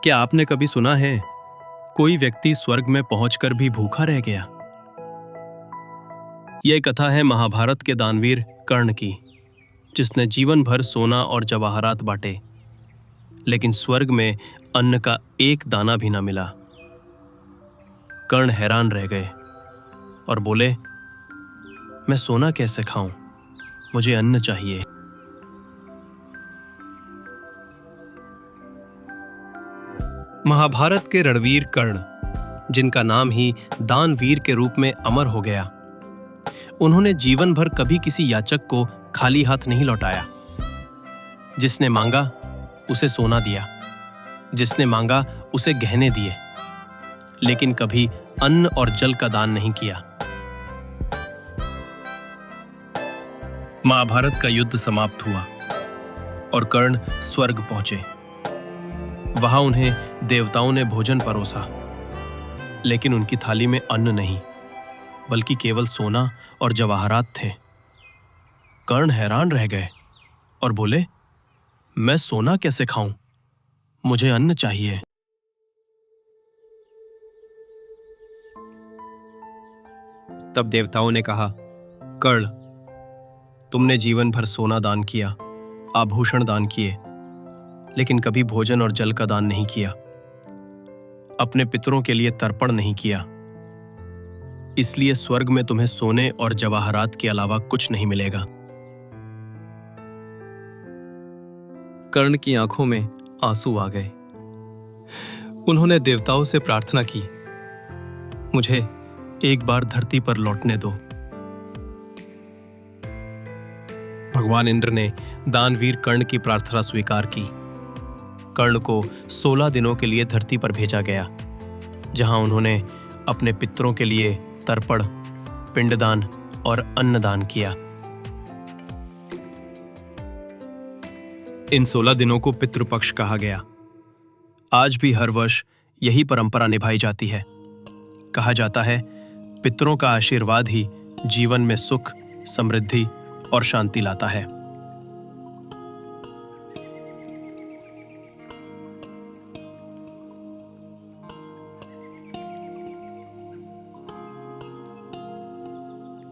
क्या आपने कभी सुना है कोई व्यक्ति स्वर्ग में पहुंचकर भी भूखा रह गया? यह कथा है महाभारत के दानवीर कर्ण की, जिसने जीवन भर सोना और जवाहरात बांटे, लेकिन स्वर्ग में अन्न का एक दाना भी न मिला। कर्ण हैरान रह गए और बोले, मैं सोना कैसे खाऊं? मुझे अन्न चाहिए। महाभारत के रणवीर कर्ण, जिनका नाम ही दानवीर के रूप में अमर हो गया, उन्होंने जीवन भर कभी किसी याचक को खाली हाथ नहीं लौटाया। जिसने मांगा उसे सोना दिया, जिसने मांगा उसे गहने दिए, लेकिन कभी अन्न और जल का दान नहीं किया। महाभारत का युद्ध समाप्त हुआ और कर्ण स्वर्ग पहुंचे। वहां उन्हें देवताओं ने भोजन परोसा, लेकिन उनकी थाली में अन्न नहीं, बल्कि केवल सोना और जवाहरात थे। कर्ण हैरान रह गए और बोले, मैं सोना कैसे खाऊं? मुझे अन्न चाहिए। तब देवताओं ने कहा, कर्ण, तुमने जीवन भर सोना दान किया, आभूषण दान किए, लेकिन कभी भोजन और जल का दान नहीं किया। अपने पितरों के लिए तर्पण नहीं किया, इसलिए स्वर्ग में तुम्हें सोने और जवाहरात के अलावा कुछ नहीं मिलेगा। कर्ण की आंखों में आंसू आ गए। उन्होंने देवताओं से प्रार्थना की, मुझे एक बार धरती पर लौटने दो। भगवान इंद्र ने दानवीर कर्ण की प्रार्थना स्वीकार की। कर्ण को 16 दिनों के लिए धरती पर भेजा गया, जहां उन्होंने अपने पितरों के लिए तर्पण, पिंडदान और अन्नदान किया। इन 16 दिनों को पितृपक्ष कहा गया। आज भी हर वर्ष यही परंपरा निभाई जाती है। कहा जाता है, पितरों का आशीर्वाद ही जीवन में सुख, समृद्धि और शांति लाता है।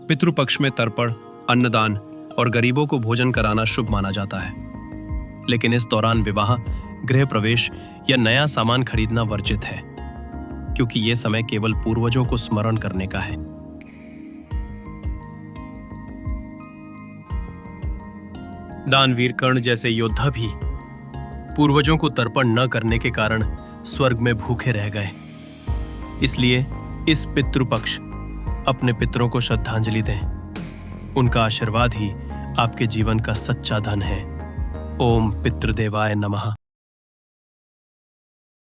पितृपक्ष में तर्पण, अन्नदान और गरीबों को भोजन कराना शुभ माना जाता है, लेकिन इस दौरान विवाह, गृह प्रवेश या नया सामान खरीदना वर्जित है, क्योंकि यह समय केवल पूर्वजों को स्मरण करने का है। दानवीर कर्ण जैसे योद्धा भी पूर्वजों को तर्पण न करने के कारण स्वर्ग में भूखे रह गए। इसलिए इस पितृपक्ष अपने पितरों को श्रद्धांजलि दें। उनका आशीर्वाद ही आपके जीवन का सच्चा धन है। ओम पितृदेवाय नमः।